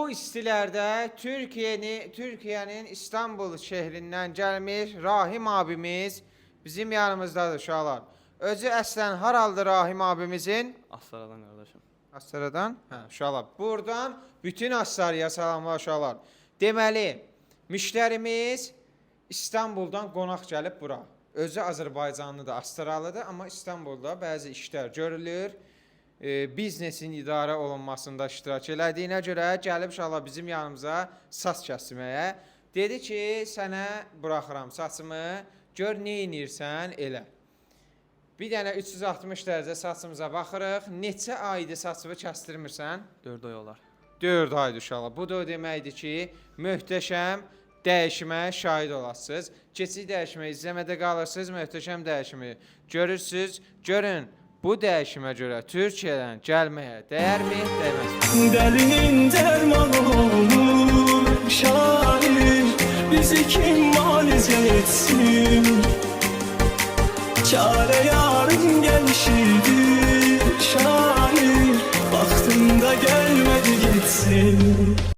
bu istilərdə Türkiye'nin İstanbul şehrindən gəlmiş Rahim abimiz bizim yanımızdadır uşaqlar. Özü əslən haraldır Rahim abimizin? Astaradan qardaşım. Astaradan? Hə, uşaqlar. Buradan bütün Astarıya salamlar uşaqlar. Deməli, müştərimiz İstanbuldan qonaq gəlib bura. Özü Azərbaycanlıdır, Astaralıdır, amma İstanbulda bəzi işlər görülür. Biznesin idarə olunmasında iştirak elədiyinə görə gəlib uşaqlar bizim yanımıza saç kəsməyə. Dedi ki, sənə buraxıram saçımı, gör nə edirsən elə. Bir dənə 360 dərəcə saçımıza baxırıq. Neçə aydır saçımı kəstirmirsən? 4 ay olar. 4 aydır uşaqlar. Bu da o deməkdir ki, möhtəşəm dəyişmə şahid olasınız. Keçid dəyişmə izləmədə qalırsınız, möhtəşəm dəyişimi görürsünüz. Görün, bu dəyişimə görə Türkiyədən gəlməyə dəyərmi, dəyməz? Dəlinin dərmanı olur şair, bizi kim müalicə etsin? Çare yarın gelişidir şair, vaxtında gelmedi gitsin.